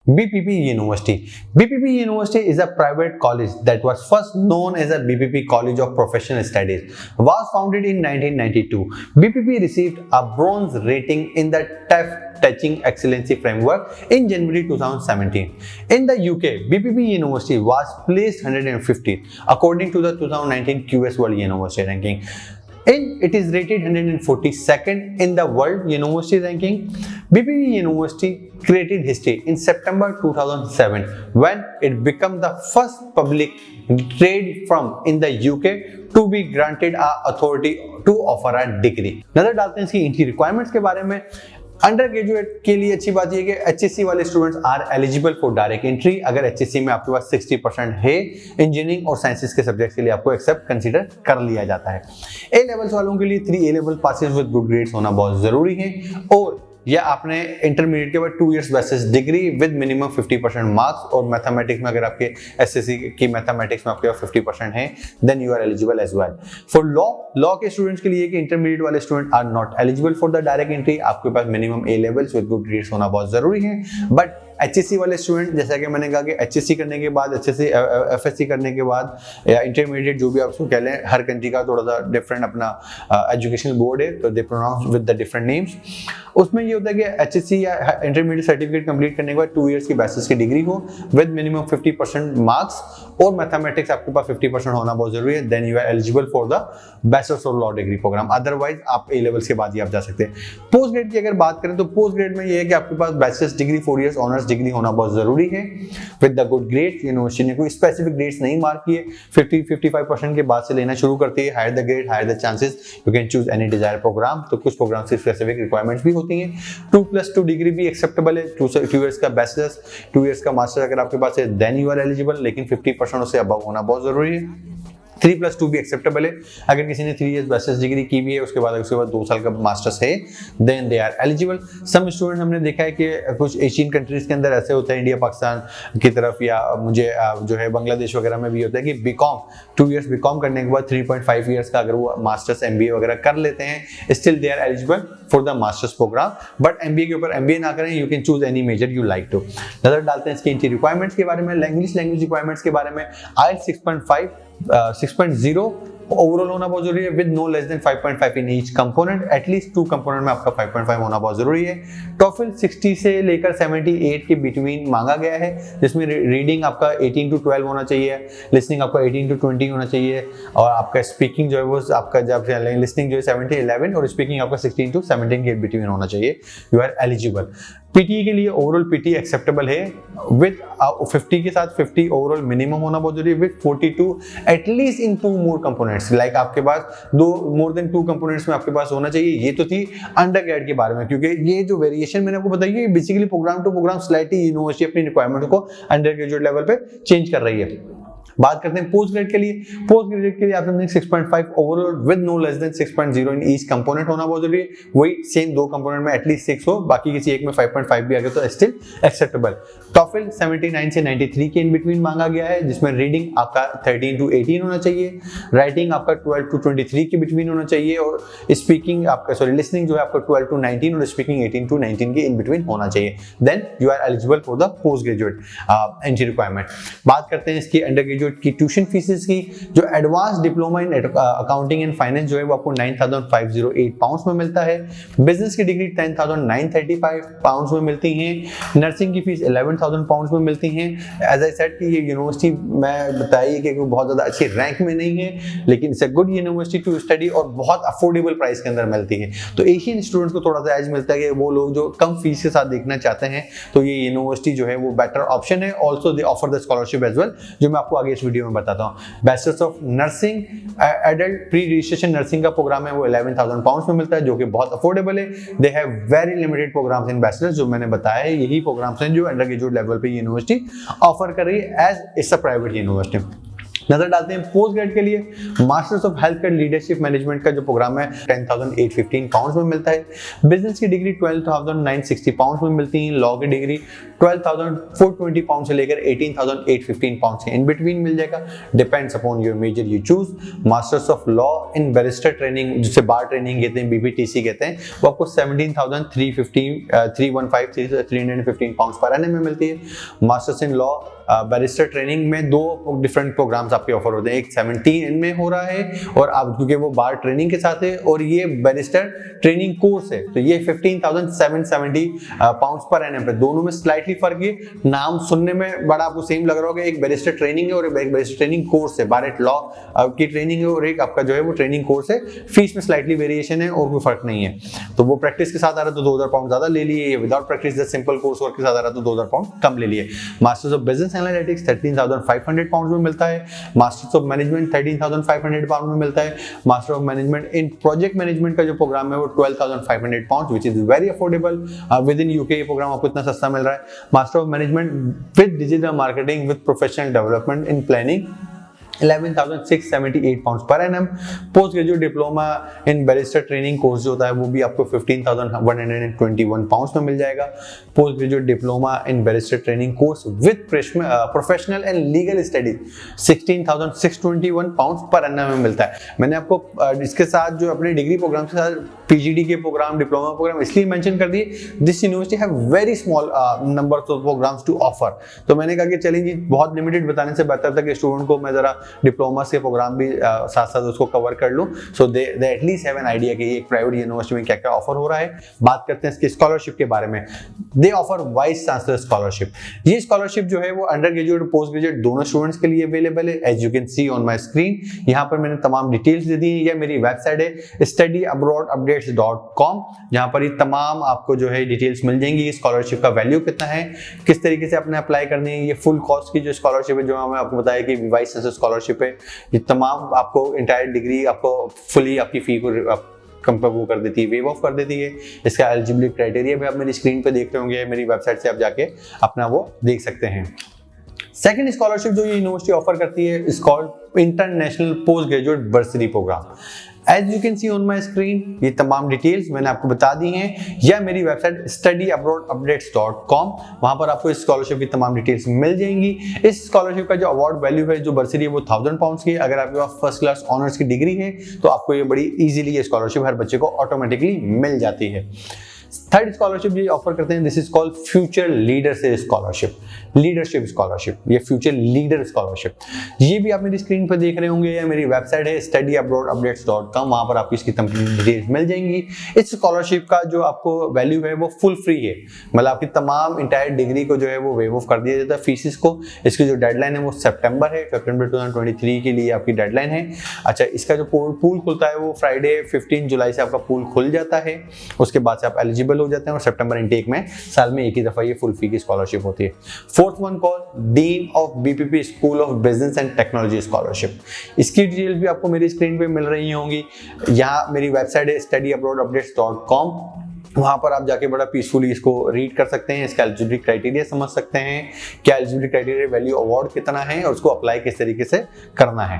BPP University. BPP University is a private college that was first known as a BPP College of Professional Studies. Was founded in 1992. BPP received a bronze rating in the TEF Teaching Excellency Framework in January 2017. In the UK, BPP University was placed 150th according to the 2019 QS World University Ranking. It is rated 142nd in the World University Ranking. BPP University created history in September 2007 when it became the first public trade firm in the UK to be granted a authority to offer a degree. नजर डालते हैं इसकी entry requirements के बारे में। Under graduate के लिए अच्छी बात यह कि एचएससी वाले students are eligible for direct entry. अगर एचएससी में आपके पास 60% है, इंजीनियरिंग और साइंसेस के सब्जेक्ट्स के लिए आपको एक्सेप्ट कंसीडर कर लिया जाता है। ए लेवल्स वालों के लिए 3 A level passes with good grades होना बहुत जरूरी है, और या आपने इंटरमीडिएट के बाद 2 years bachelors degree with minimum 50% marks, और मैथमेटिक्स में अगर आपके एसएससी की मैथमेटिक्स में आपके पास 50% है then you are eligible as well. For law के स्टूडेंट्स के लिए कि इंटरमीडिएट वाले student are not eligible for the direct entry. आपके पास minimum A levels with good grades होना बहुत जरूरी है। बट एचएससी वाले स्टूडेंट, जैसा कि मैंने कहा कि एचएससी करने के बाद, एचएससी एफएससी करने के बाद या इंटरमीडिएट जो भी आप उसको कह लें, हर कंट्री का थोड़ा सा डिफरेंट अपना एजुकेशनल बोर्ड है, तो they pronounce with the different names. उसमें ये होता है कि एचएससी या इंटरमीडिएट सर्टिफिकेट कंप्लीट करने के बाद 2 इयर्स की बैचलर्स की डिग्री हो विद मिनिमम 50% मार्क्स, और मैथमेटिक्स आपके पास 50% होना बहुत जरूरी है, then you are eligible for the bachelors of law degree program. Otherwise आप ए लेवल्स के बाद ही आप जा सकते हैं। पोस्ट ग्रेड की अगर बात करें तो पोस्ट ग्रेड में ये है कि आपके पास bachelors degree 4 years honours degree होना बहुत जरूरी है with the good grade. University ने कोई स्पेसिफिक ग्रेड्स नहीं मार्क किए, 50-55% के बाद से लेना शुरू करती है। Higher the grade higher the chances, you can choose any desire program. तो कुछ प्रोग्राम से स्पेसिफिक रिक्वायरमेंट्स भी होती हैं। 2+2 डिग्री भी एक्सेप्टेबल है, 2 इयर्स का बैचलर्स, 2 इयर्स का मास्टर अगर आपके पास है देन यू आर एलिजिबल, लेकिन 50% उससे अबव होना बहुत जरूरी है। 3+2 भी एक्सेप्टेबल है। अगर किसी ने 3 इयर्स बैचलर्स डिग्री की भी है, उसके बाद 2 साल का मास्टर्स है, then they are eligible. Some student हमने देखा है कि कुछ एशियन कंट्रीज के अंदर ऐसे होता है, इंडिया पाकिस्तान की तरफ या मुझे जो है बांग्लादेश वगैरह में भी होता है कि बीकॉम 2 इयर्स बीकॉम करने के बाद 3.5 इयर्स का अगर वो मास्टर्स एमबीए वगैरह कर लेते हैं, still they are eligible for the masters program. But MBA के ऊपर एमबीए ना करें, you can choose any major you like to. नजर डालते हैं इसकी एंट्री रिक्वायरमेंट्स के बारे में। लैंग्वेज रिक्वायरमेंट्स के बारे में, IELTS 6.5 6.0 ओवरऑल होना बहुत जरूरी है with no less than 5.5 in each component. At least 2 component में आपका 5.5 होना बहुत जरूरी है। टॉफिल 60 से लेकर 78 के बिटवीन मांगा गया है, जिसमें रीडिंग आपका 18 to 12 होना चाहिए, लिसनिंग आपका 18 to 20 होना चाहिए, और आपका स्पीकिंग जो है वो आपका जब लिसनिंग जो है 70-11 और स्पीकिंग आपका 16 to 17 के बिटवीन होना चाहिए। You are eligible. पीटी के लिए ओवरऑल पीटी एक्सेप्टेबल है विद 50 के साथ 50 ओवरऑल मिनिमम होना बहुत जरूरी है with 42 at least in 2 more components. Like आपके पास मोर देन 2 कंपोनेंट्स में आपके पास होना चाहिए। ये तो थी अंडर ग्रेड के बारे में, क्योंकि ये जो वेरिएशन मैंने आपको बताई है basically program to program slightly university अपनी रिक्वायरमेंट को अंडर ग्रेजुएट लेवल पे चेंज कर रही है। बात करते हैं पोस्ट ग्रेड के लिए। पोस्ट ग्रेजुएट के लिए आप समझेंगे 6.5 overall with no less than 6.0 in each component होना बहुत जरूरी है। वही सेम 2 कंपोनेंट में एटलीस्ट 6 हो, बाकी किसी एक में 5.5 भी आ गया तो स्टिल एक्सेप्टेबल। टॉफिल 79 से 93 के इन बिटवीन मांगा गया है, जिसमें रीडिंग आपका 13 to 18 होना चाहिए, राइटिंग आपका 12 to 23 के बिटवीन होना चाहिए, और स्पीकिंग आपका लिसनिंग जो है आपका 12 to 19 और स्पीकिंग 18 to 19 के इन बिटवीन होना चाहिए। Then you are eligible for the post graduate entry requirement. बात करते हैं इसकी अंडर ग्रेजुएट की ट्यूशन फीस की। जो advance diploma in accounting and finance जो है वो आपको 9,508 पाउंड्स में मिलता है। बिजनेस की डिग्री 10,935 पाउंड्स में मिलती है। नर्सिंग की फीस 11,000 पाउंड्स में मिलती है। एज आई सेड कि ये यूनिवर्सिटी मैं बताइए कि बहुत ज्यादा अच्छी रैंक में नहीं है, लेकिन it's a good university to study और बहुत अफोर्डेबल प्राइस के अंदर मिलती है। तो एशियन स्टूडेंट्स को थोड़ा सा एज मिलता है कि वो लोग जो कम फीस के साथ देखना चाहते हैं, तो ये यूनिवर्सिटी जो है वो बेटर ऑप्शन है। Also they offer the scholarship as well, जो मैं आपको आगे इस वीडियो में बताता हूँ। Bachelors of nursing adult pre registration nursing का प्रोग्राम है वो 11,000 पाउंड्स में मिलता है, जो कि बहुत अफोर्डेबल है। They have very limited programs in bachelors, जो मैंने बताया है यही प्रोग्राम्स हैं जो अंडर ग्रेजुएट लेवल पे यूनिवर्सिटी ऑफर कर रही है as it's a private university. नजर डालते हैं पोस्ट ग्रेड के लिए। Masters of health care leadership management का जो प्रोग्राम है 10,815 पाउंड्स में मिलता है। बिजनेस की डिग्री 12,960 पाउंड्स में मिलती है। लॉ की डिग्री 12,420 पाउंड से लेकर 18,815 पाउंड से इन बिटवीन मिल जाएगा, depends upon your major you choose. Masters of law in barrister training, जिसे बार ट्रेनिंग कहते हैं, बीपीटीसी कहते हैं, वो आपको 17,315 पाउंड पर एनम में मिलती है। Masters in law barrister training में दो डिफरेंट प्रोग्राम्स आपके ऑफर होते हैं, एक 17 में हो रहा है और आप क्योंकि वो बार ट्रेनिंग के साथ है, और ये बैरिस्टर ट्रेनिंग कोर्स है तो ये 15,770 पाउंड्स पर एनम पे। दोनों में स्लाइटली फर्क है, नाम सुनने में बड़ा आपको सेम लग रहा होगा, एक बैरिस्टर ट्रेनिंग है और एक बैरिस्टर ट्रेनिंग कोर्स है, बार एट लॉ की ट्रेनिंग है और एक आपका जो है वो ट्रेनिंग कोर्स है। फीस में स्लाइटली वेरिएशन है और कोई फर्क नहीं है। तो वो प्रैक्टिस के साथ आ रहा है तो 2,000 पाउंड ज्यादा ले लिए, without practice simple course work के साथ आ रहा है तो 2,000 पाउंड कम ले लिए। Masters of business analytics 13,500 pound में मिलता है। मास्टर्स ऑफ मैनेजमेंट 13,500 पाउंड में मिलता है। Master of management in project management का जो प्रोग्राम है वो 12,500 pound, which is very affordable. With in UK ये प्रोग्राम आपको इतना सस्ता मिल रहा है। Master of management with digital marketing with professional development in planning 11,678 pound per annum. Post graduate diploma in barrister training course जो होता है वो भी आपको 15,121 पाउंड में मिल जाएगा। Post graduate diploma in barrister training course with professional and legal studies 16,621 pound per annum में मिलता है। मैंने आपको इसके साथ जो अपने डिग्री प्रोग्राम के साथ पीजीडी के प्रोग्राम, डिप्लोमा प्रोग्राम इसलिए मेंशन कर दिए, this university have very small number of programs to offer. तो मैंने कहा कि चलें जी, बहुत लिमिटेड बताने से बेहतर था कि स्टूडेंट को मैं जरा डिप्लोमा से प्रोग्राम भी साथ साथ उसको कवर कर लूं, सो दे एटलीस्ट हैव एन आइडिया कि एक प्राइवेट यूनिवर्सिटी में क्या क्या ऑफर हो रहा है। बात करते हैं इसके स्कॉलरशिप के बारे में। They offer vice chancellor scholarship. ये स्कॉलरशिप जो है वो अंडर ग्रेजुएट और पोस्ट ग्रेजुएट दोनों स्टूडेंट्स के लिए अवेलेबल है। As you can see on my screen, यहाँ पर मैंने तमाम डिटेल्स दे दी है। यह मेरी वेबसाइट है studyabroadupdates.com, जहाँ पर ये तमाम आपको जो है डिटेल्स मिल जाएंगी। स्कॉलरशिप का वैल्यू कितना है, किस तरीके से अपने अप्लाई करनी है, ये फुल कॉस्ट की जो स्कॉलरशिप है, जो हमें आपको बताया कि वाइस चांसलर स्कॉलरशिप है, ये तमाम आपको इंटायर डिग्री आपको फुली आपकी फी को वो कर देती है, वेव ऑफ कर देती है। इसका एलिजिबिलिटी क्राइटेरिया भी आप मेरी स्क्रीन पे देख रहे होंगे, मेरी वेबसाइट से आप जाके अपना वो देख सकते हैं। सेकंड स्कॉलरशिप जो ये यूनिवर्सिटी ऑफर करती है is called international post graduate bursary programme. As you can see on my screen, ये तमाम डिटेल्स मैंने आपको बता दी हैं, या मेरी वेबसाइट studyabroadupdates.com, वहां पर आपको इस स्कॉलरशिप की तमाम डिटेल्स मिल जाएंगी। इस स्कॉलरशिप का जो अवार्ड वैल्यू है, जो बर्सरी है, वो 1,000 पाउंड की है। अगर आपके पास फर्स्ट क्लास ऑनर्स की डिग्री है तो आपको ये बड़ी इजीली ये स्कॉलरशिप हर बच्चे को ऑटोमेटिकली मिल जाती है। थर्ड स्कॉलरशिप ये ऑफर करते हैं, this is called future leadership scholarship. Leadership scholarship, ये फ्यूचर लीडर स्कॉलरशिप, ये भी आप मेरी स्क्रीन पर देख रहे होंगे, या मेरी वेबसाइट है studyabroadupdates.com, वहां पर आपको इसकी तमाम डिटेल्स मिल जाएंगी। इस स्कॉलरशिप का जो आपको वैल्यू है वो फुल फ्री है, मतलब आपकी तमाम इंटायर डिग्री को जो है वो वेव ऑफ कर दिया जाता है फीसिस को। इसकी जो डेडलाइन है वो सितंबर 2023 के लिए आपकी डेडलाइन है। अच्छा, इसका जो पूल खुलता है वो फ्राइडे 15 जुलाई से आपका पूल खुल जाता है। उसके बाद से आप एलिजिबल हो जाते हैं और सितंबर इनटेक में साल में एक ही दफा ये फुल फी की स्कॉलरशिप होती है। Fourth one call dean of BPP school of business and technology scholarship. इसकी डिटेल्स भी आपको मेरी स्क्रीन पे मिल रही होंगी। यहाँ मेरी वेबसाइट है studyabroadupdates.com, वहां पर आप जाके बड़ा पीसफुली इसको रीड कर सकते हैं, इसका एलिजिबिलिटी क्राइटेरिया समझ सकते हैं, क्या एलिजिबिलिटी क्राइटेरिया, वैल्यू अवार्ड कितना है और उसको अप्लाई किस तरीके से करना है।